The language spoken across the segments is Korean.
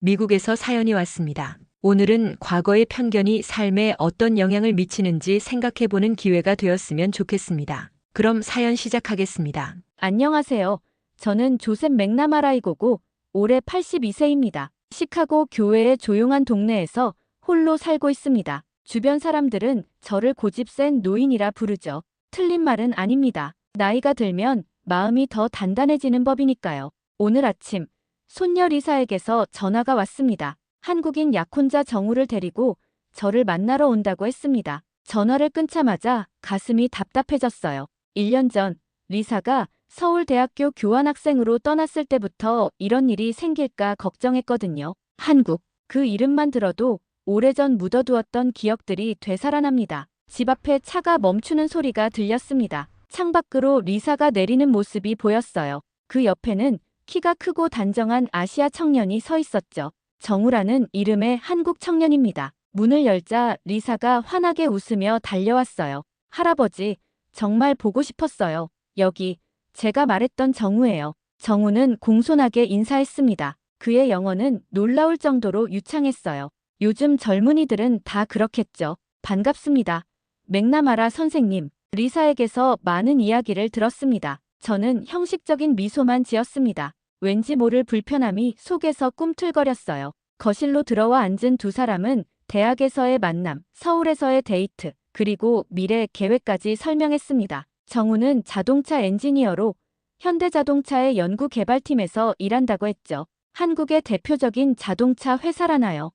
미국에서 사연이 왔습니다. 오늘은 과거의 편견이 삶에 어떤 영향을 미치는지 생각해보는 기회가 되었으면 좋겠습니다. 그럼 사연 시작하겠습니다. 안녕하세요. 저는 조셉 맥나마라이고고 올해 82세입니다. 시카고 교외의 조용한 동네에서 홀로 살고 있습니다. 주변 사람들은 저를 고집센 노인이라 부르죠. 틀린 말은 아닙니다. 나이가 들면 마음이 더 단단해지는 법이니까요. 오늘 아침 손녀 리사에게서 전화가 왔습니다. 한국인 약혼자 정우를 데리고 저를 만나러 온다고 했습니다. 전화를 끊자마자 가슴이 답답해졌어요. 1년 전 리사가 서울대학교 교환학생으로 떠났을 때부터 이런 일이 생길까 걱정했거든요. 한국, 그 이름만 들어도 오래전 묻어두었던 기억들이 되살아납니다. 집 앞에 차가 멈추는 소리가 들렸습니다. 창밖으로 리사가 내리는 모습이 보였어요. 그 옆에는 키가 크고 단정한 아시아 청년이 서 있었죠. 정우라는 이름의 한국 청년입니다. 문을 열자 리사가 환하게 웃으며 달려왔어요. 할아버지, 정말 보고 싶었어요. 여기, 제가 말했던 정우예요. 정우는 공손하게 인사했습니다. 그의 영어는 놀라울 정도로 유창했어요. 요즘 젊은이들은 다 그렇겠죠. 반갑습니다. 맥나마라 선생님. 리사에게서 많은 이야기를 들었습니다. 저는 형식적인 미소만 지었습니다. 왠지 모를 불편함이 속에서 꿈틀거렸어요. 거실로 들어와 앉은 두 사람은 대학에서의 만남, 서울에서의 데이트, 그리고 미래 계획까지 설명했습니다. 정우는 자동차 엔지니어로 현대자동차의 연구개발팀에서 일한다고 했죠. 한국의 대표적인 자동차 회사라나요?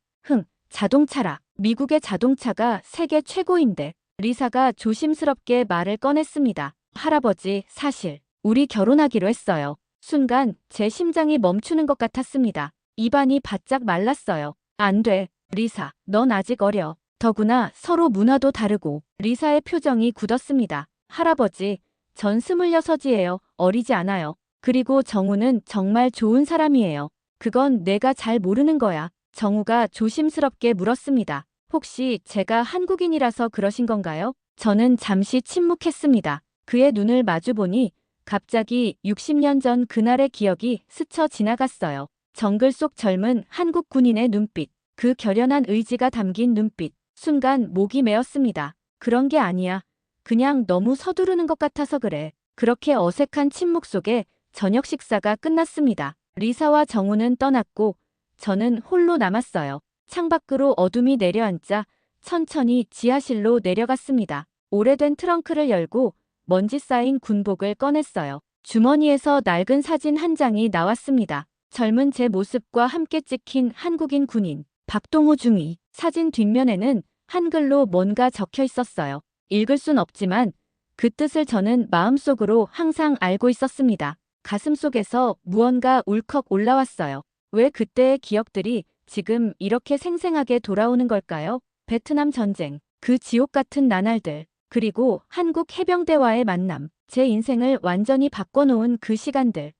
자동차라. 미국의 자동차가 세계 최고인데. 리사가 조심스럽게 말을 꺼냈습니다. 할아버지, 사실 우리 결혼하기로 했어요. 순간 제 심장이 멈추는 것 같았습니다. 입안이 바짝 말랐어요. 안 돼, 리사. 넌 아직 어려. 더구나 서로 문화도 다르고. 리사의 표정이 굳었습니다. 할아버지, 전 26이에요. 어리지 않아요. 그리고 정우는 정말 좋은 사람이에요. 그건 내가 잘 모르는 거야. 정우가 조심스럽게 물었습니다. 혹시 제가 한국인이라서 그러신 건가요? 저는 잠시 침묵했습니다. 그의 눈을 마주보니 갑자기 60년 전 그날의 기억이 스쳐 지나갔어요. 정글 속 젊은 한국 군인의 눈빛, 그 결연한 의지가 담긴 눈빛, 순간 목이 메었습니다. 그런 게 아니야. 그냥 너무 서두르는 것 같아서 그래. 그렇게 어색한 침묵 속에 저녁 식사가 끝났습니다. 리사와 정우는 떠났고 저는 홀로 남았어요. 창밖으로 어둠이 내려앉자 천천히 지하실로 내려갔습니다. 오래된 트렁크를 열고 먼지 쌓인 군복을 꺼냈어요. 주머니에서 낡은 사진 한 장이 나왔습니다. 젊은 제 모습과 함께 찍힌 한국인 군인 박동호 중위. 사진 뒷면에는 한글로 뭔가 적혀 있었어요. 읽을 순 없지만 그 뜻을 저는 마음속으로 항상 알고 있었습니다. 가슴속에서 무언가 울컥 올라왔어요. 왜 그때의 기억들이 지금 이렇게 생생하게 돌아오는 걸까요? 베트남 전쟁, 그 지옥 같은 나날들, 그리고 한국 해병대와의 만남, 제 인생을 완전히 바꿔놓은 그 시간들.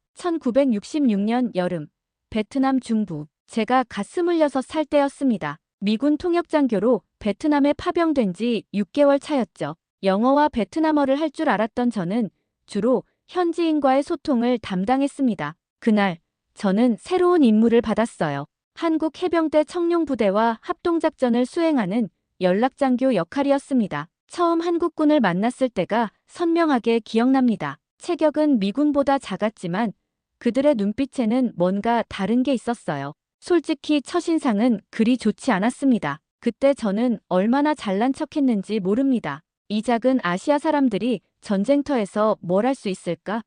1966년 여름, 베트남 중부, 제가 갓 26살 때였습니다. 미군 통역장교로 베트남에 파병된 지 6개월 차였죠. 영어와 베트남어를 할 줄 알았던 저는 주로 현지인과의 소통을 담당했습니다. 그날, 저는 새로운 임무를 받았어요. 한국 해병대 청룡부대와 합동작전을 수행하는 연락장교 역할이었습니다. 처음 한국군을 만났을 때가 선명하게 기억납니다. 체격은 미군보다 작았지만 그들의 눈빛에는 뭔가 다른 게 있었어요. 솔직히 첫인상은 그리 좋지 않았습니다. 그때 저는 얼마나 잘난 척했는지 모릅니다. 이 작은 아시아 사람들이 전쟁터에서 뭘 할 수 있을까?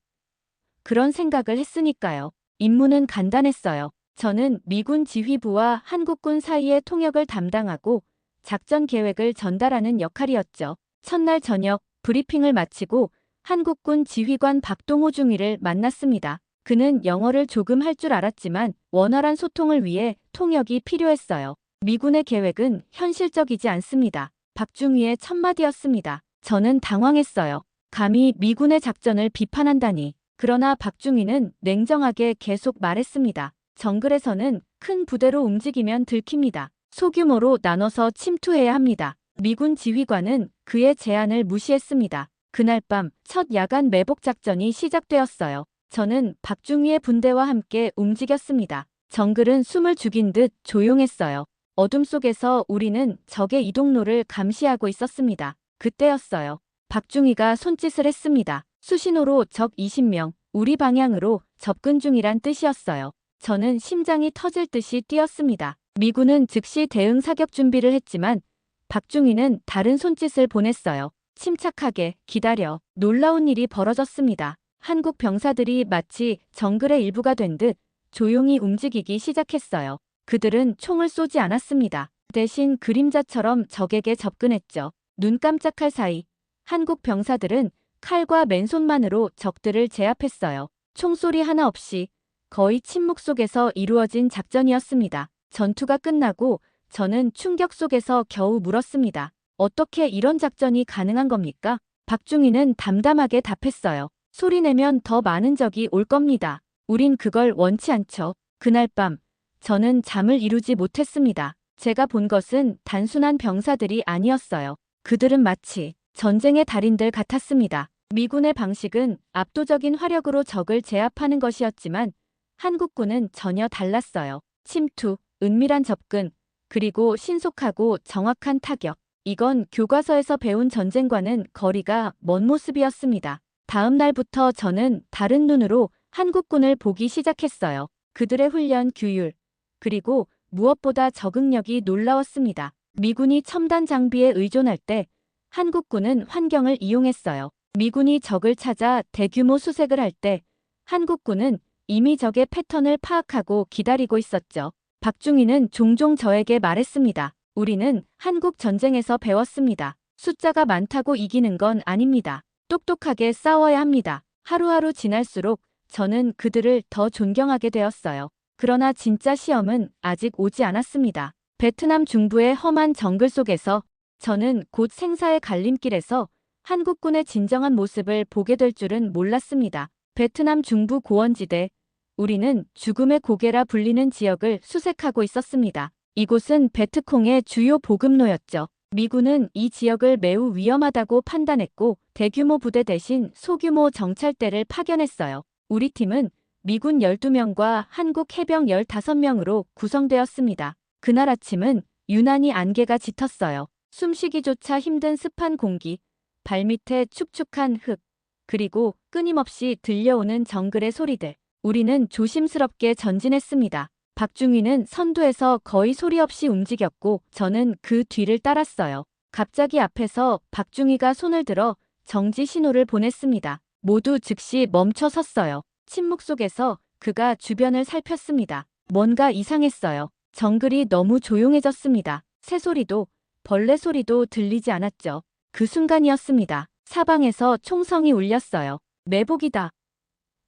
그런 생각을 했으니까요. 임무는 간단했어요. 저는 미군 지휘부와 한국군 사이의 통역을 담당하고 작전 계획을 전달하는 역할이었죠. 첫날 저녁 브리핑을 마치고 한국군 지휘관 박동호 중위를 만났습니다. 그는 영어를 조금 할 줄 알았지만 원활한 소통을 위해 통역이 필요했어요. 미군의 계획은 현실적이지 않습니다. 박중위의 첫마디였습니다. 저는 당황했어요. 감히 미군의 작전을 비판한다니. 그러나 박중위는 냉정하게 계속 말했습니다. 정글에서는 큰 부대로 움직이면 들킵니다. 소규모로 나눠서 침투해야 합니다. 미군 지휘관은 그의 제안을 무시했습니다. 그날 밤 첫 야간 매복 작전이 시작되었어요. 저는 박중위의 분대와 함께 움직였습니다. 정글은 숨을 죽인 듯 조용했어요. 어둠 속에서 우리는 적의 이동로를 감시하고 있었습니다. 그때였어요. 박중희가 손짓을 했습니다. 수신호로 적 20명, 우리 방향으로 접근 중이란 뜻이었어요. 저는 심장이 터질 듯이 뛰었습니다. 미군은 즉시 대응 사격 준비를 했지만 박중희는 다른 손짓을 보냈어요. 침착하게 기다려. 놀라운 일이 벌어졌습니다. 한국 병사들이 마치 정글의 일부가 된 듯 조용히 움직이기 시작했어요. 그들은 총을 쏘지 않았습니다. 대신 그림자처럼 적에게 접근했죠. 눈 깜짝할 사이 한국 병사들은 칼과 맨손만으로 적들을 제압했어요. 총소리 하나 없이 거의 침묵 속에서 이루어진 작전이었습니다. 전투가 끝나고 저는 충격 속에서 겨우 물었습니다. 어떻게 이런 작전이 가능한 겁니까? 박중희는 담담하게 답했어요. 소리내면 더 많은 적이 올 겁니다. 우린 그걸 원치 않죠. 그날 밤 저는 잠을 이루지 못했습니다. 제가 본 것은 단순한 병사들이 아니었어요. 그들은 마치 전쟁의 달인들 같았습니다. 미군의 방식은 압도적인 화력으로 적을 제압하는 것이었지만 한국군은 전혀 달랐어요. 침투, 은밀한 접근, 그리고 신속하고 정확한 타격. 이건 교과서에서 배운 전쟁과는 거리가 먼 모습이었습니다. 다음 날부터 저는 다른 눈으로 한국군을 보기 시작했어요. 그들의 훈련 규율, 그리고 무엇보다 적응력이 놀라웠습니다. 미군이 첨단 장비에 의존할 때 한국군은 환경을 이용했어요. 미군이 적을 찾아 대규모 수색을 할 때 한국군은 이미 적의 패턴을 파악하고 기다리고 있었죠. 박중희는 종종 저에게 말했습니다. 우리는 한국 전쟁에서 배웠습니다. 숫자가 많다고 이기는 건 아닙니다. 똑똑하게 싸워야 합니다. 하루하루 지날수록 저는 그들을 더 존경하게 되었어요. 그러나 진짜 시험은 아직 오지 않았습니다. 베트남 중부의 험한 정글 속에서 저는 곧 생사의 갈림길에서 한국군의 진정한 모습을 보게 될 줄은 몰랐습니다. 베트남 중부 고원지대, 우리는 죽음의 고개라 불리는 지역을 수색하고 있었습니다. 이곳은 베트콩의 주요 보급로였죠. 미군은 이 지역을 매우 위험하다고 판단했고 대규모 부대 대신 소규모 정찰대를 파견했어요. 우리 팀은 미군 12명과 한국 해병 15명으로 구성되었습니다. 그날 아침은 유난히 안개가 짙었어요. 숨쉬기조차 힘든 습한 공기, 발밑에 축축한 흙, 그리고 끊임없이 들려오는 정글의 소리들. 우리는 조심스럽게 전진했습니다. 박중희는 선두에서 거의 소리 없이 움직였고 저는 그 뒤를 따랐어요. 갑자기 앞에서 박중희가 손을 들어 정지 신호를 보냈습니다. 모두 즉시 멈춰 섰어요. 침묵 속에서 그가 주변을 살폈습니다. 뭔가 이상했어요. 정글이 너무 조용해졌습니다. 새소리도 벌레 소리도 들리지 않았죠. 그 순간이었습니다. 사방에서 총성이 울렸어요. 매복이다.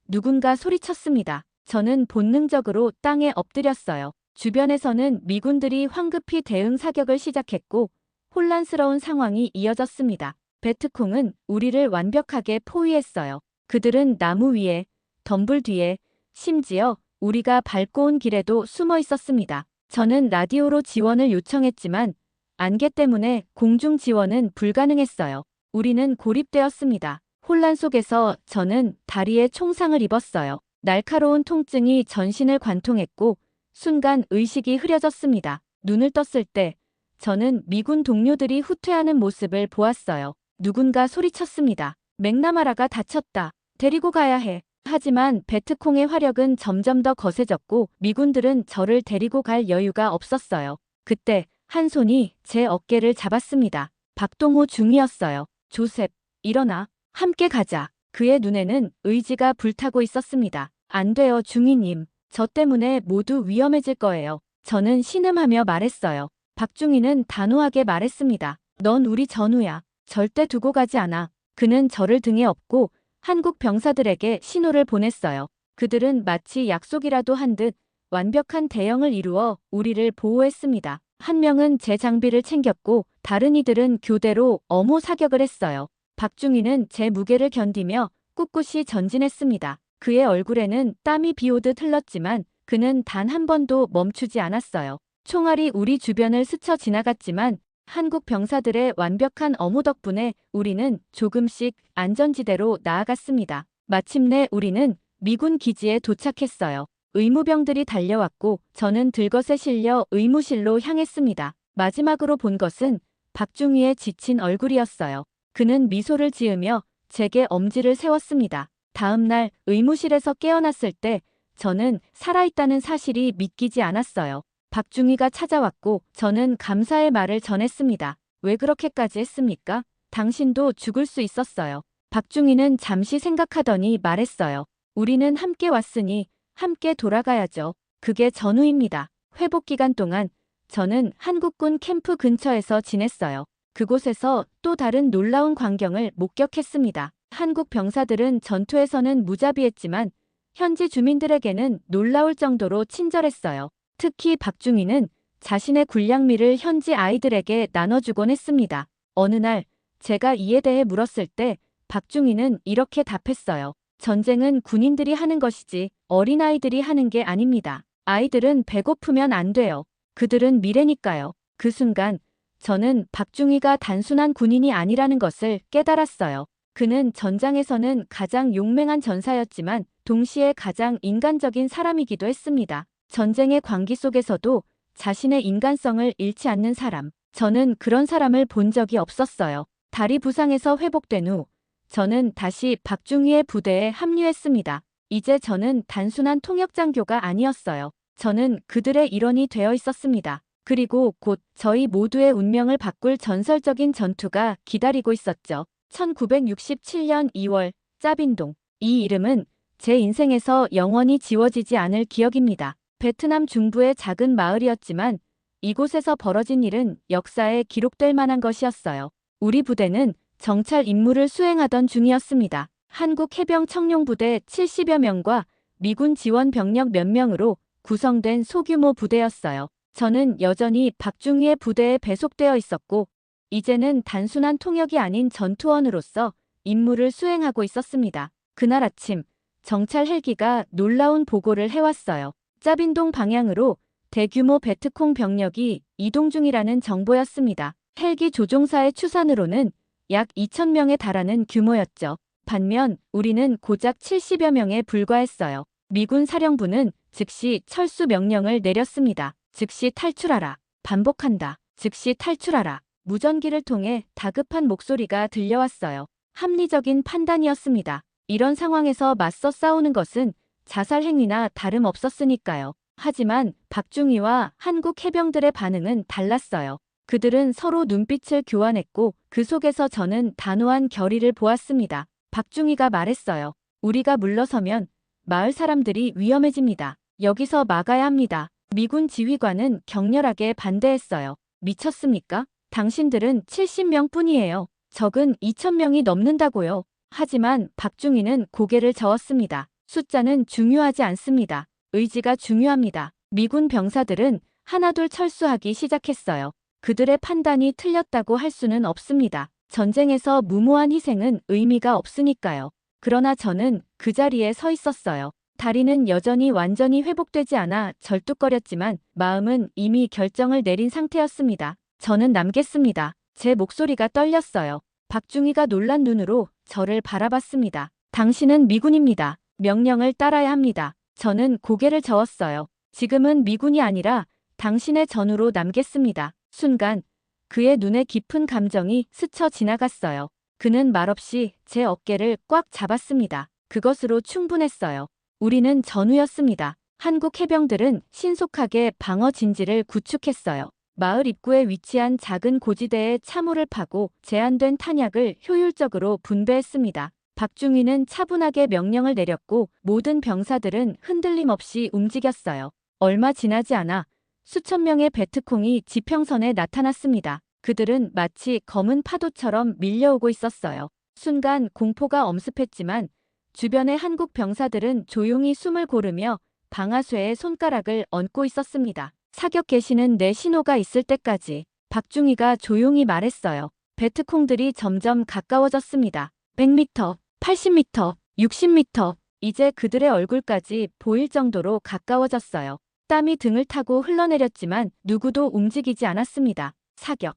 누군가 소리쳤습니다. 저는 본능적으로 땅에 엎드렸어요. 주변에서는 미군들이 황급히 대응 사격을 시작했고 혼란스러운 상황이 이어졌습니다. 베트콩은 우리를 완벽하게 포위했어요. 그들은 나무 위에, 덤불 뒤에, 심지어 우리가 밟고 온 길에도 숨어 있었습니다. 저는 라디오로 지원을 요청했지만 안개 때문에 공중 지원은 불가능했어요. 우리는 고립되었습니다. 혼란 속에서 저는 다리에 총상을 입었어요. 날카로운 통증이 전신을 관통했고 순간 의식이 흐려졌습니다. 눈을 떴을 때 저는 미군 동료들이 후퇴하는 모습을 보았어요. 누군가 소리쳤습니다. 맥나마라가 다쳤다. 데리고 가야 해. 하지만 베트콩의 화력은 점점 더 거세졌고 미군들은 저를 데리고 갈 여유가 없었어요. 그때 한 손이 제 어깨를 잡았습니다. 박동호 중위였어요. 조셉, 일어나. 함께 가자. 그의 눈에는 의지가 불타고 있었습니다. 안 돼요, 중위님. 저 때문에 모두 위험해질 거예요. 저는 신음하며 말했어요. 박중희는 단호하게 말했습니다. 넌 우리 전우야. 절대 두고 가지 않아. 그는 저를 등에 업고 한국 병사들에게 신호를 보냈어요. 그들은 마치 약속이라도 한 듯 완벽한 대형을 이루어 우리를 보호했습니다. 한 명은 제 장비를 챙겼고 다른 이들은 교대로 엄호 사격을 했어요. 박중희는 제 무게를 견디며 꿋꿋이 전진했습니다. 그의 얼굴에는 땀이 비오듯 흘렀지만 그는 단 한 번도 멈추지 않았어요. 총알이 우리 주변을 스쳐 지나갔지만 한국 병사들의 완벽한 엄호 덕분에 우리는 조금씩 안전지대로 나아갔습니다. 마침내 우리는 미군 기지에 도착했어요. 의무병들이 달려왔고 저는 들것에 실려 의무실로 향했습니다. 마지막으로 본 것은 박중희의 지친 얼굴이었어요. 그는 미소를 지으며 제게 엄지를 세웠습니다. 다음 날 의무실에서 깨어났을 때 저는 살아있다는 사실이 믿기지 않았어요. 박중희가 찾아왔고 저는 감사의 말을 전했습니다. 왜 그렇게까지 했습니까? 당신도 죽을 수 있었어요. 박중희는 잠시 생각하더니 말했어요. 우리는 함께 왔으니 함께 돌아가야죠. 그게 전후입니다. 회복 기간 동안 저는 한국군 캠프 근처에서 지냈어요. 그곳에서 또 다른 놀라운 광경을 목격했습니다. 한국 병사들은 전투에서는 무자비했지만 현지 주민들에게는 놀라울 정도로 친절했어요. 특히 박중희는 자신의 군량미를 현지 아이들에게 나눠주곤 했습니다. 어느 날 제가 이에 대해 물었을 때 박중희는 이렇게 답했어요. 전쟁은 군인들이 하는 것이지 어린아이들이 하는 게 아닙니다. 아이들은 배고프면 안 돼요. 그들은 미래니까요. 그 순간 저는 박중희가 단순한 군인이 아니라는 것을 깨달았어요. 그는 전장에서는 가장 용맹한 전사였지만 동시에 가장 인간적인 사람이기도 했습니다. 전쟁의 광기 속에서도 자신의 인간성을 잃지 않는 사람. 저는 그런 사람을 본 적이 없었어요. 다리 부상에서 회복된 후 저는 다시 박중희의 부대에 합류했습니다. 이제 저는 단순한 통역장교가 아니었어요. 저는 그들의 일원이 되어 있었습니다. 그리고 곧 저희 모두의 운명을 바꿀 전설적인 전투가 기다리고 있었죠. 1967년 2월 짜빈동. 이 이름은 제 인생에서 영원히 지워지지 않을 기억입니다. 베트남 중부의 작은 마을이었지만 이곳에서 벌어진 일은 역사에 기록될 만한 것이었어요. 우리 부대는 정찰 임무를 수행하던 중이었습니다. 한국 해병 청룡부대 70여 명과 미군 지원 병력 몇 명으로 구성된 소규모 부대였어요. 저는 여전히 박중희의 부대에 배속되어 있었고 이제는 단순한 통역이 아닌 전투원으로서 임무를 수행하고 있었습니다. 그날 아침 정찰 헬기가 놀라운 보고를 해왔어요. 짜빈동 방향으로 대규모 베트콩 병력이 이동 중이라는 정보였습니다. 헬기 조종사의 추산으로는 약 2,000명에 달하는 규모였죠. 반면 우리는 고작 70여 명에 불과했어요. 미군 사령부는 즉시 철수 명령을 내렸습니다. 즉시 탈출하라. 반복한다. 즉시 탈출하라. 무전기를 통해 다급한 목소리가 들려왔어요. 합리적인 판단이었습니다. 이런 상황에서 맞서 싸우는 것은 자살 행위나 다름없었으니까요. 하지만 박중희와 한국 해병들의 반응은 달랐어요. 그들은 서로 눈빛을 교환했고 그 속에서 저는 단호한 결의를 보았습니다. 박중희가 말했어요. 우리가 물러서면 마을 사람들이 위험해집니다. 여기서 막아야 합니다. 미군 지휘관은 격렬하게 반대했어요. 미쳤습니까? 당신들은 70명 뿐이에요. 적은 2,000명이 넘는다고요. 하지만 박중희는 고개를 저었습니다. 숫자는 중요하지 않습니다. 의지가 중요합니다. 미군 병사들은 하나둘 철수하기 시작했어요. 그들의 판단이 틀렸다고 할 수는 없습니다. 전쟁에서 무모한 희생은 의미가 없으니까요. 그러나 저는 그 자리에 서 있었어요. 다리는 여전히 완전히 회복되지 않아 절뚝거렸지만 마음은 이미 결정을 내린 상태였습니다. 저는 남겠습니다. 제 목소리가 떨렸어요. 박중희가 놀란 눈으로 저를 바라봤습니다. 당신은 미군입니다. 명령을 따라야 합니다. 저는 고개를 저었어요. 지금은 미군이 아니라 당신의 전우로 남겠습니다. 순간 그의 눈에 깊은 감정이 스쳐 지나갔어요. 그는 말없이 제 어깨를 꽉 잡았습니다. 그것으로 충분했어요. 우리는 전우였습니다. 한국 해병들은 신속하게 방어 진지를 구축했어요. 마을 입구에 위치한 작은 고지대에 참호를 파고 제한된 탄약을 효율적으로 분배했습니다. 박중희는 차분하게 명령을 내렸고 모든 병사들은 흔들림 없이 움직였어요. 얼마 지나지 않아 수천 명의 베트콩이 지평선에 나타났습니다. 그들은 마치 검은 파도처럼 밀려오고 있었어요. 순간 공포가 엄습했지만 주변의 한국 병사들은 조용히 숨을 고르며 방아쇠에 손가락을 얹고 있었습니다. 사격 개시는 내 신호가 있을 때까지. 박중희가 조용히 말했어요. 베트콩들이 점점 가까워졌습니다. 100m, 80m, 60m. 이제 그들의 얼굴까지 보일 정도로 가까워졌어요. 땀이 등을 타고 흘러내렸지만 누구도 움직이지 않았습니다. 사격.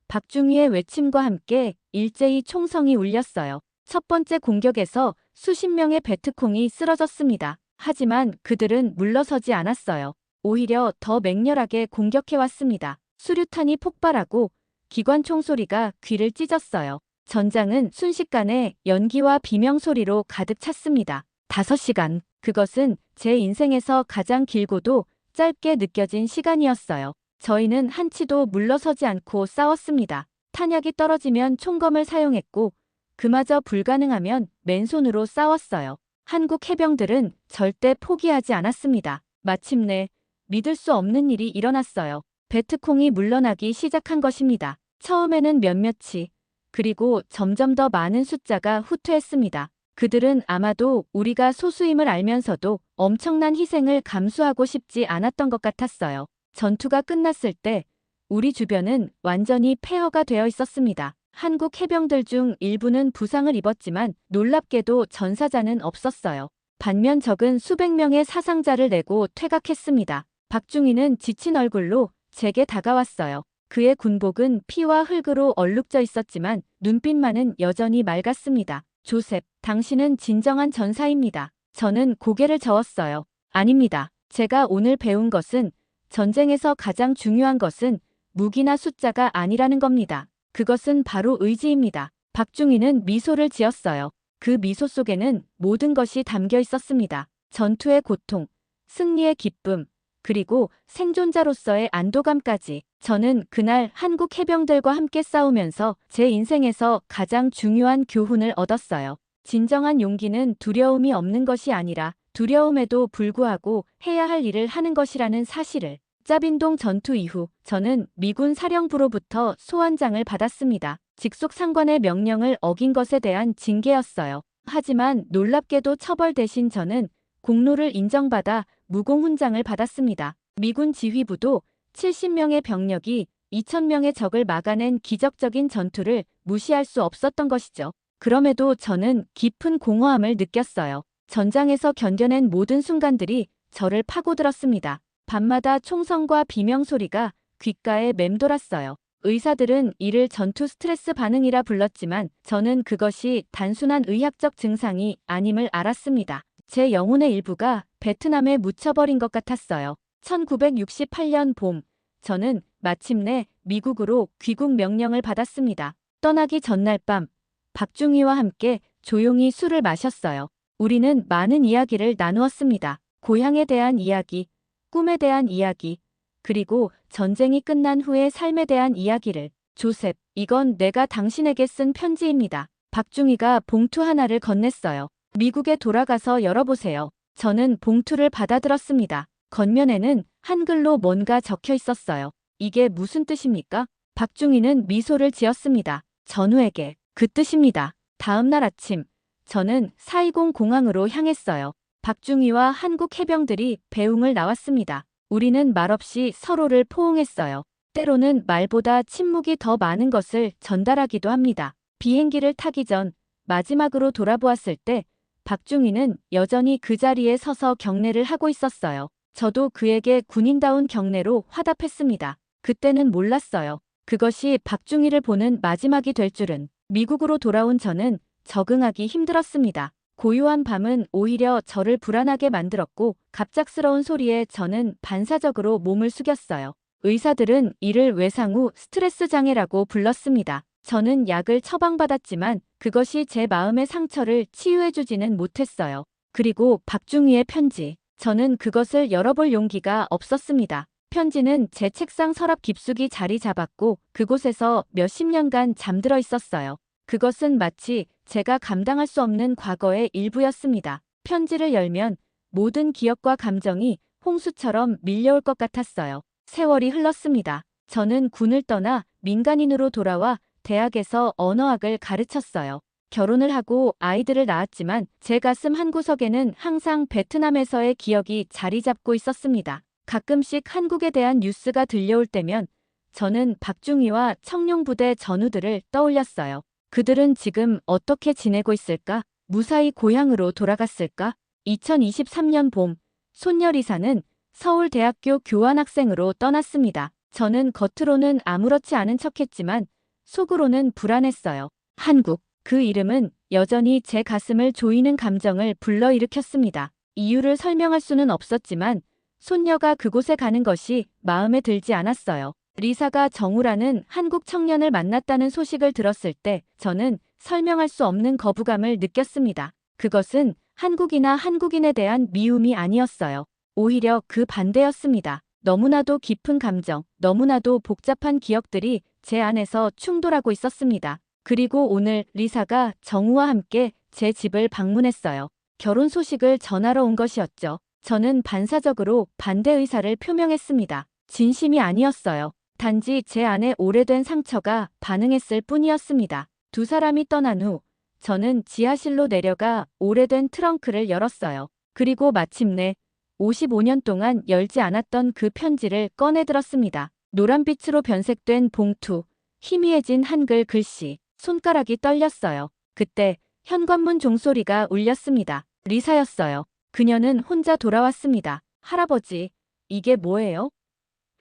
박중희의 외침과 함께 일제히 총성이 울렸어요. 첫 번째 공격에서 수십 명의 베트콩이 쓰러졌습니다. 하지만 그들은 물러서지 않았어요. 오히려 더 맹렬하게 공격해왔습니다. 수류탄이 폭발하고 기관총 소리가 귀를 찢었어요. 전장은 순식간에 연기와 비명소리로 가득 찼습니다. 5시간. 그것은 제 인생에서 가장 길고도 짧게 느껴진 시간이었어요. 저희는 한치도 물러서지 않고 싸웠습니다. 탄약이 떨어지면 총검을 사용했고 그마저 불가능하면 맨손으로 싸웠어요. 한국 해병들은 절대 포기하지 않았습니다. 마침내 믿을 수 없는 일이 일어났어요. 베트콩이 물러나기 시작한 것입니다. 처음에는 몇몇이, 그리고 점점 더 많은 숫자가 후퇴했습니다. 그들은 아마도 우리가 소수임을 알면서도 엄청난 희생을 감수하고 싶지 않았던 것 같았어요. 전투가 끝났을 때 우리 주변은 완전히 폐허가 되어 있었습니다. 한국 해병들 중 일부는 부상을 입었지만 놀랍게도 전사자는 없었어요. 반면 적은 수백 명의 사상자를 내고 퇴각했습니다. 박중희는 지친 얼굴로 제게 다가왔어요. 그의 군복은 피와 흙으로 얼룩져 있었지만 눈빛만은 여전히 맑았습니다. 조셉, 당신은 진정한 전사입니다. 저는 고개를 저었어요. 아닙니다. 제가 오늘 배운 것은 전쟁에서 가장 중요한 것은 무기나 숫자가 아니라는 겁니다. 그것은 바로 의지입니다. 박중희는 미소를 지었어요. 그 미소 속에는 모든 것이 담겨 있었습니다. 전투의 고통, 승리의 기쁨, 그리고 생존자로서의 안도감까지. 저는 그날 한국 해병들과 함께 싸우면서 제 인생에서 가장 중요한 교훈을 얻었어요. 진정한 용기는 두려움이 없는 것이 아니라 두려움에도 불구하고 해야 할 일을 하는 것이라는 사실을. 짜빈동 전투 이후 저는 미군 사령부로부터 소환장을 받았습니다. 직속 상관의 명령을 어긴 것에 대한 징계였어요. 하지만 놀랍게도 처벌 대신 저는 공로를 인정받아 무공훈장을 받았습니다. 미군 지휘부도 70명의 병력이 2,000명의 적을 막아낸 기적적인 전투를 무시할 수 없었던 것이죠. 그럼에도 저는 깊은 공허함을 느꼈어요. 전장에서 견뎌낸 모든 순간들이 저를 파고들었습니다. 밤마다 총성과 비명소리가 귓가에 맴돌았어요. 의사들은 이를 전투 스트레스 반응이라 불렀지만 저는 그것이 단순한 의학적 증상이 아님을 알았습니다. 제 영혼의 일부가 베트남에 묻혀버린 것 같았어요. 1968년 봄, 저는 마침내 미국으로 귀국 명령을 받았습니다. 떠나기 전날 밤, 박중희와 함께 조용히 술을 마셨어요. 우리는 많은 이야기를 나누었습니다. 고향에 대한 이야기, 꿈에 대한 이야기, 그리고 전쟁이 끝난 후의 삶에 대한 이야기를. 조셉, 이건 내가 당신에게 쓴 편지입니다. 박중희가 봉투 하나를 건넸어요. 미국에 돌아가서 열어보세요. 저는 봉투를 받아들었습니다. 겉면에는 한글로 뭔가 적혀 있었어요. 이게 무슨 뜻입니까? 박중희는 미소를 지었습니다. 전우에게. 그 뜻입니다. 다음 날 아침, 저는 420 공항으로 향했어요. 박중희와 한국 해병들이 배웅을 나왔습니다. 우리는 말없이 서로를 포옹했어요. 때로는 말보다 침묵이 더 많은 것을 전달하기도 합니다. 비행기를 타기 전 마지막으로 돌아보았을 때 박중희는 여전히 그 자리에 서서 경례를 하고 있었어요. 저도 그에게 군인다운 경례로 화답했습니다. 그때는 몰랐어요. 그것이 박중희를 보는 마지막이 될 줄은. 미국으로 돌아온 저는 적응하기 힘들었습니다. 고요한 밤은 오히려 저를 불안하게 만들었고 갑작스러운 소리에 저는 반사적으로 몸을 숙였어요. 의사들은 이를 외상 후 스트레스 장애라고 불렀습니다. 저는 약을 처방받았지만 그것이 제 마음의 상처를 치유해주지는 못했어요. 그리고 박중희의 편지. 저는 그것을 열어볼 용기가 없었습니다. 편지는 제 책상 서랍 깊숙이 자리 잡았고 그곳에서 몇십 년간 잠들어 있었어요. 그것은 마치 제가 감당할 수 없는 과거의 일부였습니다. 편지를 열면 모든 기억과 감정이 홍수처럼 밀려올 것 같았어요. 세월이 흘렀습니다. 저는 군을 떠나 민간인으로 돌아와 대학에서 언어학을 가르쳤어요. 결혼을 하고 아이들을 낳았지만 제 가슴 한구석에는 항상 베트남에서의 기억이 자리 잡고 있었습니다. 가끔씩 한국에 대한 뉴스가 들려올 때면 저는 박중희와 청룡부대 전우들을 떠올렸어요. 그들은 지금 어떻게 지내고 있을까? 무사히 고향으로 돌아갔을까? 2023년 봄, 손녀리사는 서울대학교 교환학생으로 떠났습니다. 저는 겉으로는 아무렇지 않은 척했지만 속으로는 불안했어요. 한국, 그 이름은 여전히 제 가슴을 조이는 감정을 불러일으켰습니다. 이유를 설명할 수는 없었지만 손녀가 그곳에 가는 것이 마음에 들지 않았어요. 리사가 정우라는 한국 청년을 만났다는 소식을 들었을 때 저는 설명할 수 없는 거부감을 느꼈습니다. 그것은 한국이나 한국인에 대한 미움이 아니었어요. 오히려 그 반대였습니다. 너무나도 깊은 감정, 너무나도 복잡한 기억들이 제 안에서 충돌하고 있었습니다. 그리고 오늘 리사가 정우와 함께 제 집을 방문했어요. 결혼 소식을 전하러 온 것이었죠. 저는 반사적으로 반대 의사를 표명했습니다. 진심이 아니었어요. 단지 제 안에 오래된 상처가 반응했을 뿐이었습니다. 두 사람이 떠난 후 저는 지하실로 내려가 오래된 트렁크를 열었어요. 그리고 마침내 55년 동안 열지 않았던 그 편지를 꺼내들었습니다. 노란빛으로 변색된 봉투, 희미해진 한글 글씨, 손가락이 떨렸어요. 그때 현관문 종소리가 울렸습니다. 리사였어요. 그녀는 혼자 돌아왔습니다. 할아버지, 이게 뭐예요?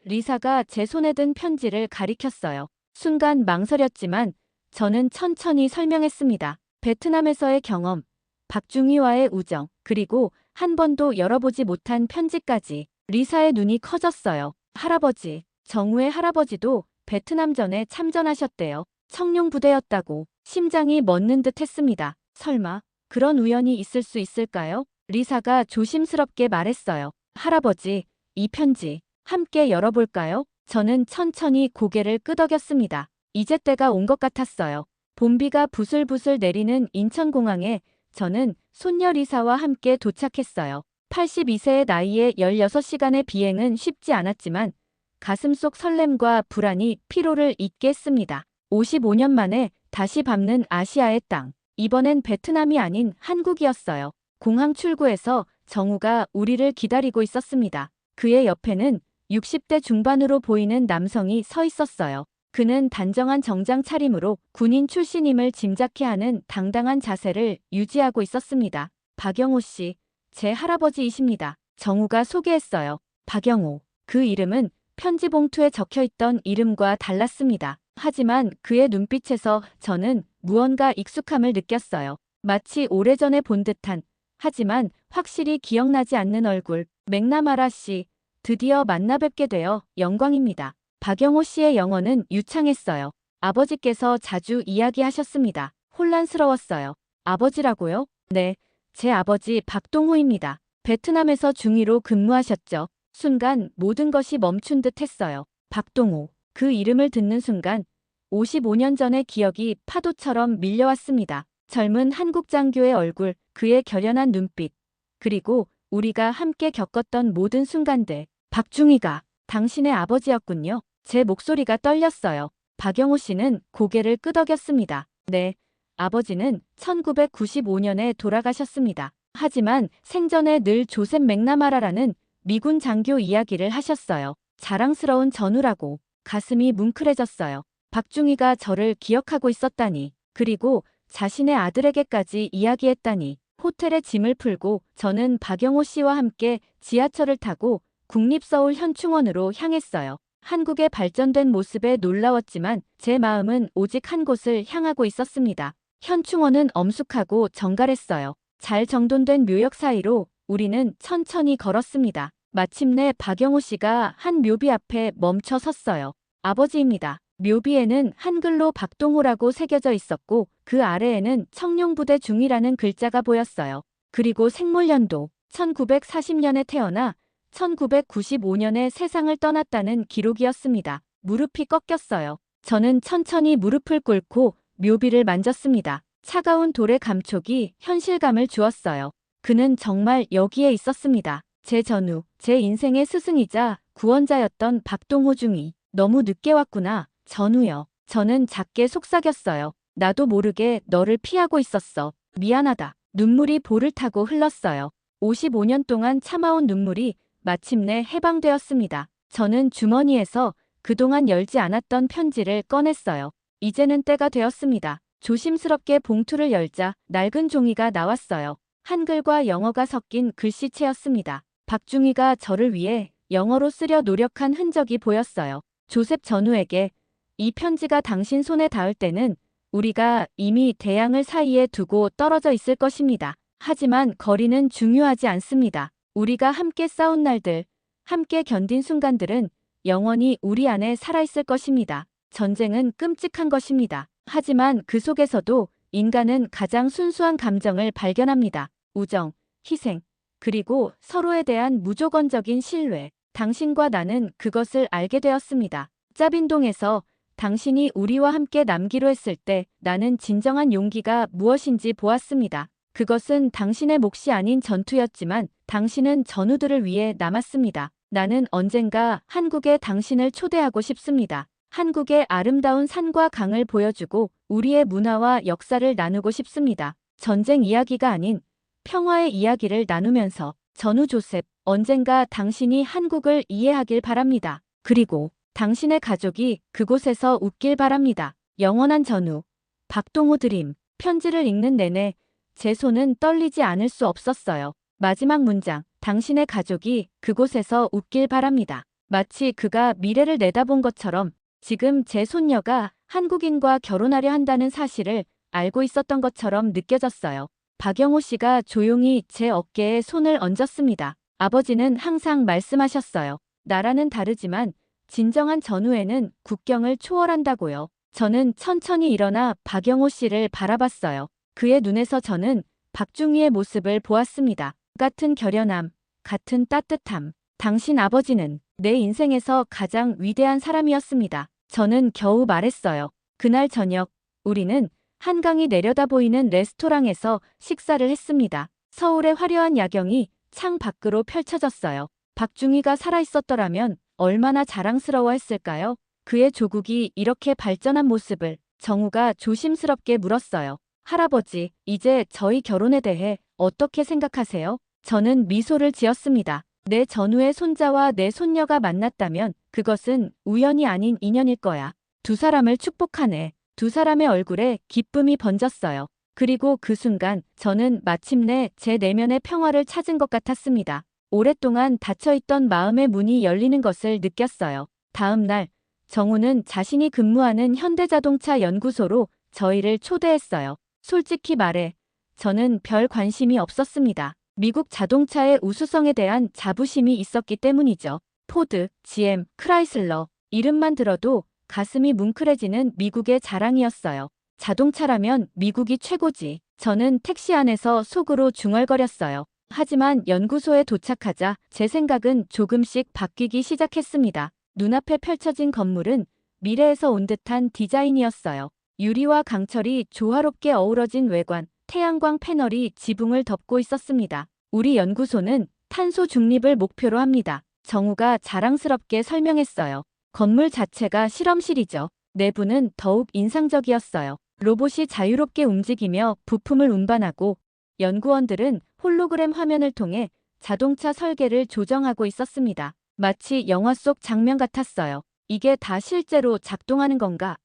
리사가 제 손에 든 편지를 가리켰어요. 순간 망설였지만 저는 천천히 설명했습니다. 베트남에서의 경험, 박중희와의 우정, 그리고 한 번도 열어보지 못한 편지까지. 리사의 눈이 커졌어요. 할아버지, 정우의 할아버지도 베트남전에 참전하셨대요. 청룡부대였다고. 심장이 멎는 듯 했습니다. 설마 그런 우연이 있을 수 있을까요? 리사가 조심스럽게 말했어요. 할아버지, 이 편지 함께 열어볼까요? 저는 천천히 고개를 끄덕였습니다. 이제 때가 온 것 같았어요. 봄비가 부슬부슬 내리는 인천공항에 저는 손녀 리사와 함께 도착했어요. 82세의 나이에 16시간의 비행은 쉽지 않았지만 가슴속 설렘과 불안이 피로를 잊게 했습니다. 55년 만에 다시 밟는 아시아의 땅. 이번엔 베트남이 아닌 한국이었어요. 공항 출구에서 정우가 우리를 기다리고 있었습니다. 그의 옆에는 60대 중반으로 보이는 남성이 서 있었어요. 그는 단정한 정장 차림으로 군인 출신임을 짐작케 하는 당당한 자세를 유지하고 있었습니다. 박영호 씨, 제 할아버지이십니다. 정우가 소개했어요. 박영호. 그 이름은 편지 봉투에 적혀있던 이름과 달랐습니다. 하지만 그의 눈빛에서 저는 무언가 익숙함을 느꼈어요. 마치 오래전에 본 듯한, 하지만 확실히 기억나지 않는 얼굴. 맥나마라 씨, 드디어 만나뵙게 되어 영광입니다. 박영호 씨의 영어는 유창했어요. 아버지께서 자주 이야기하셨습니다. 혼란스러웠어요. 아버지라고요? 네, 제 아버지 박동호입니다. 베트남에서 중위로 근무하셨죠. 순간 모든 것이 멈춘 듯 했어요. 박동호. 그 이름을 듣는 순간 55년 전의 기억이 파도처럼 밀려왔습니다. 젊은 한국 장교의 얼굴, 그의 결연한 눈빛, 그리고 우리가 함께 겪었던 모든 순간들. 박중희가 당신의 아버지였군요. 제 목소리가 떨렸어요. 박영호 씨는 고개를 끄덕였습니다. 네, 아버지는 1995년에 돌아가셨습니다. 하지만 생전에 늘 조셉 맥나마라라는 미군 장교 이야기를 하셨어요. 자랑스러운 전우라고. 가슴이 뭉클해졌어요. 박중희가 저를 기억하고 있었다니. 그리고 자신의 아들에게까지 이야기했다니. 호텔에 짐을 풀고 저는 박영호 씨와 함께 지하철을 타고 국립서울 현충원으로 향했어요. 한국의 발전된 모습에 놀라웠지만 제 마음은 오직 한 곳을 향하고 있었습니다. 현충원은 엄숙하고 정갈했어요. 잘 정돈된 묘역 사이로 우리는 천천히 걸었습니다. 마침내 박영호 씨가 한 묘비 앞에 멈춰 섰어요. 아버지입니다. 묘비에는 한글로 박동호라고 새겨져 있었고 그 아래에는 청룡부대 중이라는 글자가 보였어요. 그리고 생물연도 1940년에 태어나 1995년에 세상을 떠났다는 기록이었습니다. 무릎이 꺾였어요. 저는 천천히 무릎을 꿇고 묘비를 만졌습니다. 차가운 돌의 감촉이 현실감을 주었어요. 그는 정말 여기에 있었습니다. 제 전우, 제 인생의 스승이자 구원자였던 박동호 중이. 너무 늦게 왔구나, 전우여. 저는 작게 속삭였어요. 나도 모르게 너를 피하고 있었어. 미안하다. 눈물이 볼을 타고 흘렀어요. 55년 동안 참아온 눈물이 마침내 해방되었습니다. 저는 주머니에서 그동안 열지 않았던 편지를 꺼냈어요. 이제는 때가 되었습니다. 조심스럽게 봉투를 열자 낡은 종이가 나왔어요. 한글과 영어가 섞인 글씨체였습니다. 박중희가 저를 위해 영어로 쓰려 노력한 흔적이 보였어요. 조셉 전우에게 이 편지가 당신 손에 닿을 때는 우리가 이미 대양을 사이에 두고 떨어져 있을 것입니다. 하지만 거리는 중요하지 않습니다. 우리가 함께 싸운 날들, 함께 견딘 순간들은 영원히 우리 안에 살아있을 것입니다. 전쟁은 끔찍한 것입니다. 하지만 그 속에서도 인간은 가장 순수한 감정을 발견합니다. 우정, 희생, 그리고 서로에 대한 무조건적인 신뢰. 당신과 나는 그것을 알게 되었습니다. 짭인동에서 당신이 우리와 함께 남기로 했을 때 나는 진정한 용기가 무엇인지 보았습니다. 그것은 당신의 몫이 아닌 전투였지만 당신은 전우들을 위해 남았습니다. 나는 언젠가 한국에 당신을 초대하고 싶습니다. 한국의 아름다운 산과 강을 보여주고 우리의 문화와 역사를 나누고 싶습니다. 전쟁 이야기가 아닌 평화의 이야기를 나누면서 전우 조셉, 언젠가 당신이 한국을 이해하길 바랍니다. 그리고 당신의 가족이 그곳에서 웃길 바랍니다. 영원한 전우, 박동호 드림. 편지를 읽는 내내 제 손은 떨리지 않을 수 없었어요. 마지막 문장, 당신의 가족이 그곳에서 웃길 바랍니다. 마치 그가 미래를 내다본 것처럼 지금 제 손녀가 한국인과 결혼하려 한다는 사실을 알고 있었던 것처럼 느껴졌어요. 박영호 씨가 조용히 제 어깨에 손을 얹었습니다. 아버지는 항상 말씀하셨어요. 나라는 다르지만 진정한 전우애는 국경을 초월한다고요. 저는 천천히 일어나 박영호 씨를 바라봤어요. 그의 눈에서 저는 박중희의 모습을 보았습니다. 같은 결연함, 같은 따뜻함. 당신 아버지는 내 인생에서 가장 위대한 사람이었습니다. 저는 겨우 말했어요. 그날 저녁, 우리는 한강이 내려다 보이는 레스토랑에서 식사를 했습니다. 서울의 화려한 야경이 창 밖으로 펼쳐졌어요. 박중희가 살아있었더라면 얼마나 자랑스러워했을까요? 그의 조국이 이렇게 발전한 모습을 정우가 조심스럽게 물었어요. 할아버지, 이제 저희 결혼에 대해 어떻게 생각하세요? 저는 미소를 지었습니다. 내 전우의 손자와 내 손녀가 만났다면 그것은 우연이 아닌 인연일 거야. 두 사람을 축복하네. 두 사람의 얼굴에 기쁨이 번졌어요. 그리고 그 순간 저는 마침내 제 내면의 평화를 찾은 것 같았습니다. 오랫동안 닫혀있던 마음의 문이 열리는 것을 느꼈어요. 다음 날 정우는 자신이 근무하는 현대자동차 연구소로 저희를 초대했어요. 솔직히 말해 저는 별 관심이 없었습니다. 미국 자동차의 우수성에 대한 자부심이 있었기 때문이죠. 포드, GM, 크라이슬러 이름만 들어도 가슴이 뭉클해지는 미국의 자랑이었어요. 자동차라면 미국이 최고지. 저는 택시 안에서 속으로 중얼거렸어요. 하지만 연구소에 도착하자 제 생각은 조금씩 바뀌기 시작했습니다. 눈앞에 펼쳐진 건물은 미래에서 온 듯한 디자인이었어요. 유리와 강철이 조화롭게 어우러진 외관, 태양광 패널이 지붕을 덮고 있었습니다. 우리 연구소는 탄소 중립을 목표로 합니다. 정우가 자랑스럽게 설명했어요. 건물 자체가 실험실이죠. 내부는 더욱 인상적이었어요. 로봇이 자유롭게 움직이며 부품을 운반하고 연구원들은 홀로그램 화면을 통해 자동차 설계를 조정하고 있었습니다. 마치 영화 속 장면 같았어요. 이게 다 실제로 작동하는 건가?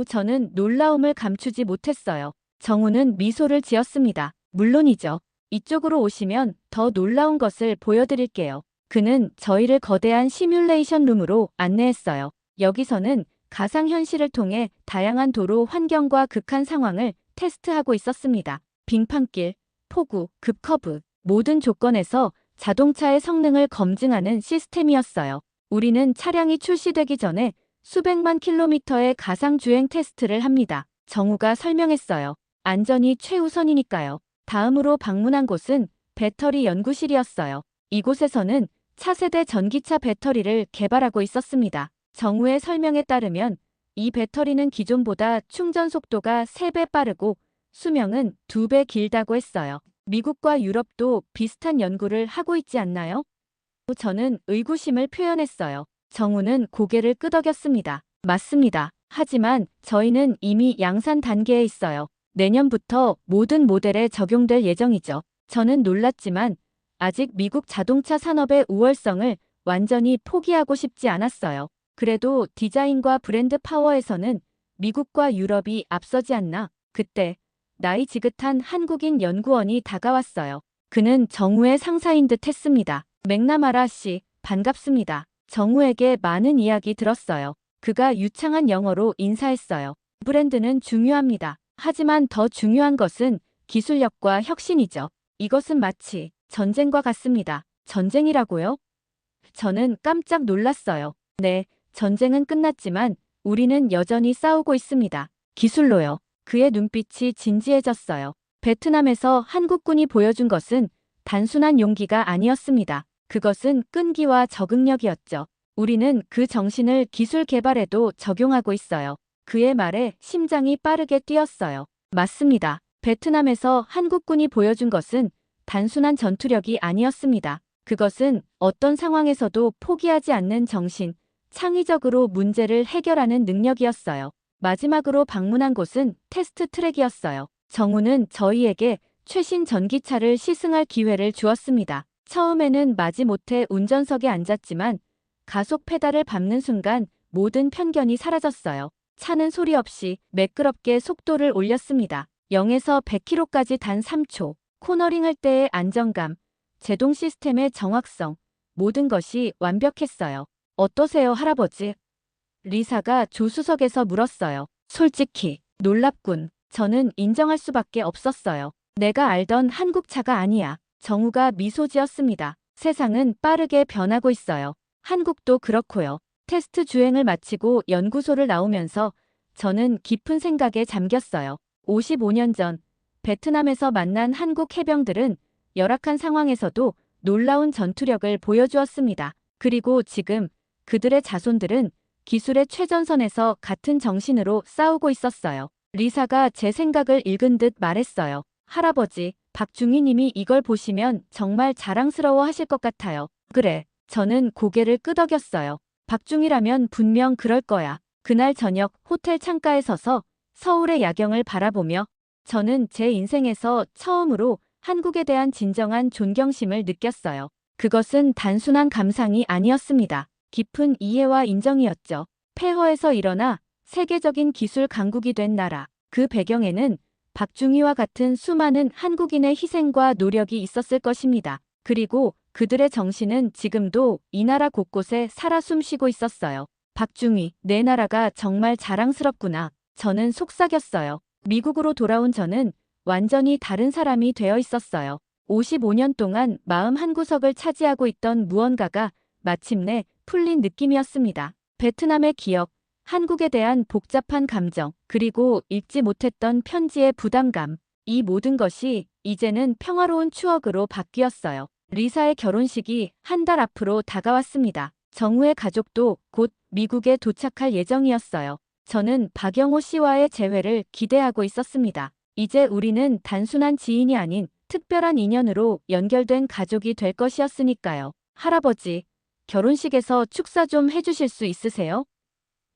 저는 놀라움을 감추지 못했어요. 정우는 미소를 지었습니다. 물론이죠. 이쪽으로 오시면 더 놀라운 것을 보여드릴게요. 그는 저희를 거대한 시뮬레이션 룸으로 안내했어요. 여기서는 가상현실을 통해 다양한 도로 환경과 극한 상황을 테스트하고 있었습니다. 빙판길, 폭우, 급커브, 모든 조건에서 자동차의 성능을 검증하는 시스템이었어요. 우리는 차량이 출시되기 전에 수백만 킬로미터의 가상주행 테스트를 합니다. 정우가 설명했어요. 안전이 최우선이니까요. 다음으로 방문한 곳은 배터리 연구실이었어요. 이곳에서는 차세대 전기차 배터리를 개발하고 있었습니다. 정우의 설명에 따르면 이 배터리는 기존보다 충전 속도가 3배 빠르고 수명은 2배 길다고 했어요. 미국과 유럽도 비슷한 연구를 하고 있지 않나요? 저는 의구심을 표현했어요. 정우는 고개를 끄덕였습니다. 맞습니다. 하지만 저희는 이미 양산 단계에 있어요. 내년부터 모든 모델에 적용될 예정이죠. 저는 놀랐지만 아직 미국 자동차 산업의 우월성을 완전히 포기하고 싶지 않았어요. 그래도 디자인과 브랜드 파워에서는 미국과 유럽이 앞서지 않나. 그때 나이 지긋한 한국인 연구원이 다가왔어요. 그는 정우의 상사인 듯 했습니다. 맥나마라 씨, 반갑습니다. 정우에게 많은 이야기 들었어요. 그가 유창한 영어로 인사했어요. 브랜드는 중요합니다. 하지만 더 중요한 것은 기술력과 혁신이죠. 이것은 마치 전쟁과 같습니다. 전쟁이라고요? 저는 깜짝 놀랐어요. 네, 전쟁은 끝났지만 우리는 여전히 싸우고 있습니다. 기술로요. 그의 눈빛이 진지해졌어요. 베트남에서 한국군이 보여준 것은 단순한 용기가 아니었습니다. 그것은 끈기와 적응력이었죠. 우리는 그 정신을 기술 개발에도 적용하고 있어요. 그의 말에 심장이 빠르게 뛰었어요. 맞습니다. 베트남에서 한국군이 보여준 것은 단순한 전투력이 아니었습니다. 그것은 어떤 상황에서도 포기하지 않는 정신, 창의적으로 문제를 해결하는 능력이었어요. 마지막으로 방문한 곳은 테스트 트랙이었어요. 정우는 저희에게 최신 전기차를 시승할 기회를 주었습니다. 처음에는 마지못해 운전석에 앉았지만 가속 페달을 밟는 순간 모든 편견이 사라졌어요. 차는 소리 없이 매끄럽게 속도를 올렸습니다. 0에서 100km까지 단 3초. 코너링할 때의 안정감, 제동 시스템의 정확성, 모든 것이 완벽했어요. 어떠세요, 할아버지? 리사가 조수석에서 물었어요. 솔직히 놀랍군. 저는 인정할 수밖에 없었어요. 내가 알던 한국 차가 아니야. 정우가 미소 지었습니다. 세상은 빠르게 변하고 있어요. 한국도 그렇고요. 테스트 주행을 마치고 연구소를 나오면서 저는 깊은 생각에 잠겼어요. 55년 전 베트남에서 만난 한국 해병들은 열악한 상황에서도 놀라운 전투력을 보여주었습니다. 그리고 지금 그들의 자손들은 기술의 최전선에서 같은 정신으로 싸우고 있었어요. 리사가 제 생각을 읽은 듯 말했어요. 할아버지, 박중희 님이 이걸 보시면 정말 자랑스러워 하실 것 같아요. 그래, 저는 고개를 끄덕였어요. 박중희라면 분명 그럴 거야. 그날 저녁 호텔 창가에 서서 서울의 야경을 바라보며 저는 제 인생에서 처음으로 한국에 대한 진정한 존경심을 느꼈어요. 그것은 단순한 감상이 아니었습니다. 깊은 이해와 인정이었죠. 폐허에서 일어나 세계적인 기술 강국이 된 나라. 그 배경에는 박중희와 같은 수많은 한국인의 희생과 노력이 있었을 것입니다. 그리고 그들의 정신은 지금도 이 나라 곳곳에 살아 숨쉬고 있었어요. 박중희, 내 나라가 정말 자랑스럽구나. 저는 속삭였어요. 미국으로 돌아온 저는 완전히 다른 사람이 되어 있었어요. 55년 동안 마음 한구석을 차지하고 있던 무언가가 마침내 풀린 느낌이었습니다. 베트남의 기억, 한국에 대한 복잡한 감정, 그리고 읽지 못했던 편지의 부담감. 이 모든 것이 이제는 평화로운 추억으로 바뀌었어요. 리사의 결혼식이 한 달 앞으로 다가왔습니다. 정우의 가족도 곧 미국에 도착할 예정이었어요. 저는 박영호 씨와의 재회를 기대하고 있었습니다. 이제 우리는 단순한 지인이 아닌 특별한 인연으로 연결된 가족이 될 것이었으니까요. 할아버지, 결혼식에서 축사 좀 해주실 수 있으세요?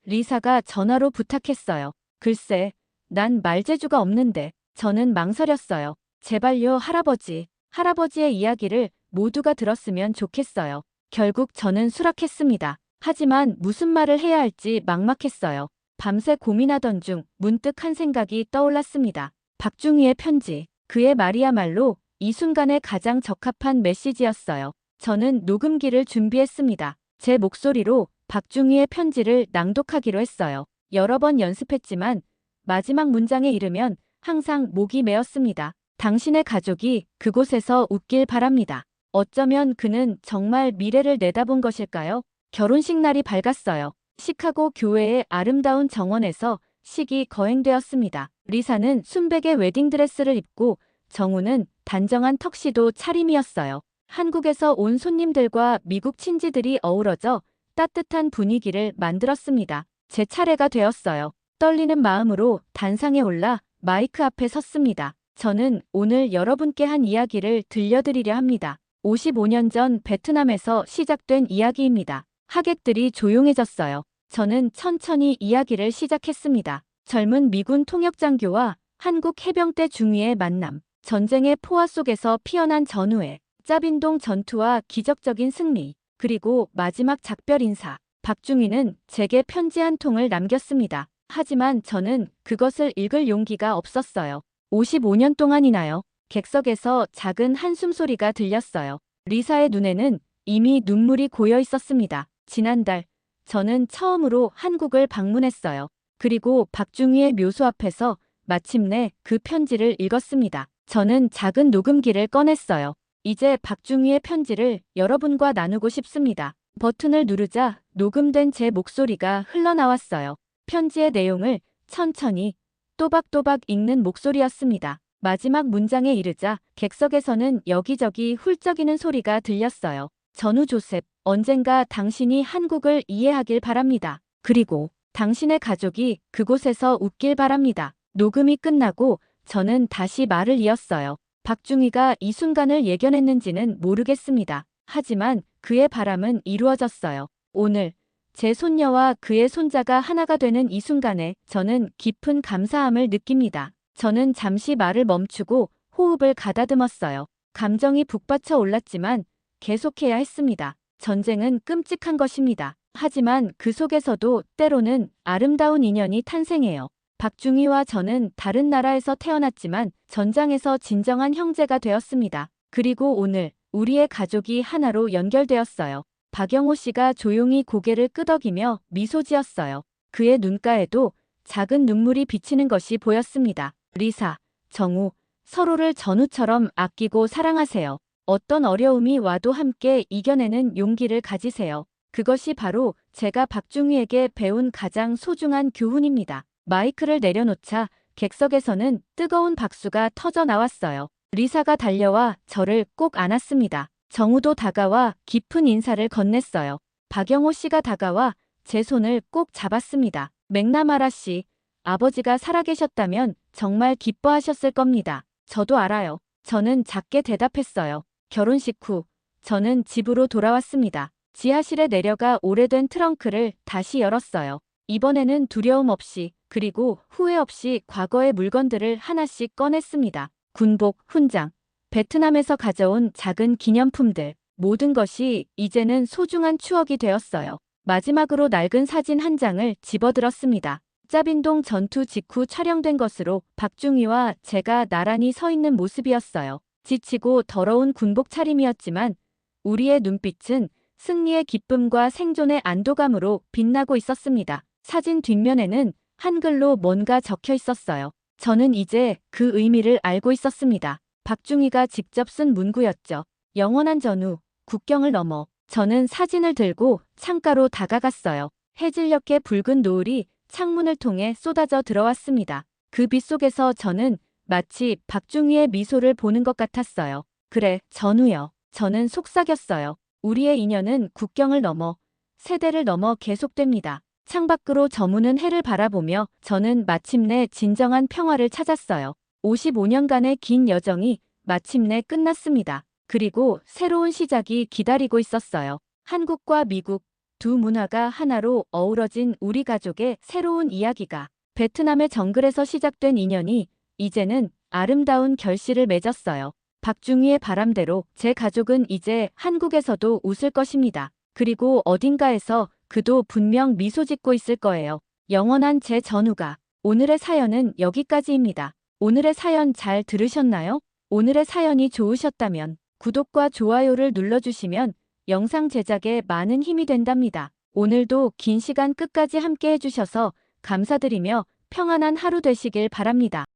리사가 전화로 부탁했어요. 글쎄, 난 말재주가 없는데. 저는 망설였어요. 제발요, 할아버지. 할아버지의 이야기를 모두가 들었으면 좋겠어요. 결국 저는 수락했습니다. 하지만 무슨 말을 해야 할지 막막했어요. 밤새 고민하던 중 문득 한 생각이 떠올랐습니다. 박중희의 편지. 그의 말이야말로 이 순간에 가장 적합한 메시지였어요. 저는 녹음기를 준비했습니다. 제 목소리로 박중희의 편지를 낭독하기로 했어요. 여러 번 연습했지만 마지막 문장에 이르면 항상 목이 메었습니다. 당신의 가족이 그곳에서 웃길 바랍니다. 어쩌면 그는 정말 미래를 내다본 것일까요? 결혼식 날이 밝았어요. 시카고 교회의 아름다운 정원에서 식이 거행되었습니다. 리사는 순백의 웨딩드레스를 입고 정우는 단정한 턱시도 차림이었어요. 한국에서 온 손님들과 미국 친지들이 어우러져 따뜻한 분위기를 만들었습니다. 제 차례가 되었어요. 떨리는 마음으로 단상에 올라 마이크 앞에 섰습니다. 저는 오늘 여러분께 한 이야기를 들려드리려 합니다. 55년 전 베트남에서 시작된 이야기입니다. 하객들이 조용해졌어요. 저는 천천히 이야기를 시작했습니다. 젊은 미군 통역장교와 한국 해병대 중위의 만남, 전쟁의 포화 속에서 피어난 전우회, 짜빈동 전투와 기적적인 승리, 그리고 마지막 작별 인사. 박중희는 제게 편지 한 통을 남겼습니다. 하지만 저는 그것을 읽을 용기가 없었어요. 55년 동안이나요. 객석에서 작은 한숨 소리가 들렸어요. 리사의 눈에는 이미 눈물이 고여 있었습니다. 지난달 저는 처음으로 한국을 방문했어요. 그리고 박중희의 묘소 앞에서 마침내 그 편지를 읽었습니다. 저는 작은 녹음기를 꺼냈어요. 이제 박중희의 편지를 여러분과 나누고 싶습니다. 버튼을 누르자 녹음된 제 목소리가 흘러나왔어요. 편지의 내용을 천천히 또박또박 읽는 목소리였습니다. 마지막 문장에 이르자 객석에서는 여기저기 훌쩍이는 소리가 들렸어요. 전우 조셉, 언젠가 당신이 한국을 이해하길 바랍니다. 그리고 당신의 가족이 그곳에서 웃길 바랍니다. 녹음이 끝나고 저는 다시 말을 이었어요. 박중희가 이 순간을 예견했는지는 모르겠습니다. 하지만 그의 바람은 이루어졌어요. 오늘 제 손녀와 그의 손자가 하나가 되는 이 순간에 저는 깊은 감사함을 느낍니다. 저는 잠시 말을 멈추고 호흡을 가다듬었어요. 감정이 북받쳐 올랐지만 계속해야 했습니다. 전쟁은 끔찍한 것입니다. 하지만 그 속에서도 때로는 아름다운 인연이 탄생해요. 박중희와 저는 다른 나라에서 태어났지만 전장에서 진정한 형제가 되었습니다. 그리고 오늘 우리의 가족이 하나로 연결되었어요. 박영호 씨가 조용히 고개를 끄덕이며 미소 지었어요. 그의 눈가에도 작은 눈물이 비치는 것이 보였습니다. 리사, 정우, 서로를 전우처럼 아끼고 사랑하세요. 어떤 어려움이 와도 함께 이겨내는 용기를 가지세요. 그것이 바로 제가 박중희에게 배운 가장 소중한 교훈입니다. 마이크를 내려놓자 객석에서는 뜨거운 박수가 터져 나왔어요. 리사가 달려와 저를 꼭 안았습니다. 정우도 다가와 깊은 인사를 건넸어요. 박영호 씨가 다가와 제 손을 꼭 잡았습니다. 맥나마라 씨, 아버지가 살아계셨다면 정말 기뻐하셨을 겁니다. 저도 알아요. 저는 작게 대답했어요. 결혼식 후 저는 집으로 돌아왔습니다. 지하실에 내려가 오래된 트렁크를 다시 열었어요. 이번에는 두려움 없이 그리고 후회 없이 과거의 물건들을 하나씩 꺼냈습니다. 군복, 훈장, 베트남에서 가져온 작은 기념품들, 모든 것이 이제는 소중한 추억이 되었어요. 마지막으로 낡은 사진 한 장을 집어들었습니다. 짜빈동 전투 직후 촬영된 것으로 박중희와 제가 나란히 서 있는 모습이었어요. 지치고 더러운 군복 차림이었지만 우리의 눈빛은 승리의 기쁨과 생존의 안도감으로 빛나고 있었습니다. 사진 뒷면에는 한글로 뭔가 적혀 있었어요. 저는 이제 그 의미를 알고 있었습니다. 박중희가 직접 쓴 문구였죠. 영원한 전후, 국경을 넘어. 저는 사진을 들고 창가로 다가갔어요. 해질녘의 붉은 노을이 창문을 통해 쏟아져 들어왔습니다. 그 빛 속에서 저는 마치 박중희의 미소를 보는 것 같았어요. 그래, 전우여. 저는 속삭였어요. 우리의 인연은 국경을 넘어, 세대를 넘어 계속됩니다. 창밖으로 저무는 해를 바라보며 저는 마침내 진정한 평화를 찾았어요. 55년간의 긴 여정이 마침내 끝났습니다. 그리고 새로운 시작이 기다리고 있었어요. 한국과 미국, 두 문화가 하나로 어우러진 우리 가족의 새로운 이야기가 베트남의 정글에서 시작된 인연이 이제는 아름다운 결실을 맺었어요. 박중희의 바람대로 제 가족은 이제 한국에서도 웃을 것입니다. 그리고 어딘가에서 그도 분명 미소 짓고 있을 거예요. 영원한 제 전우가. 오늘의 사연은 여기까지입니다. 오늘의 사연 잘 들으셨나요? 오늘의 사연이 좋으셨다면 구독과 좋아요를 눌러주시면 영상 제작에 많은 힘이 된답니다. 오늘도 긴 시간 끝까지 함께 해주셔서 감사드리며 평안한 하루 되시길 바랍니다.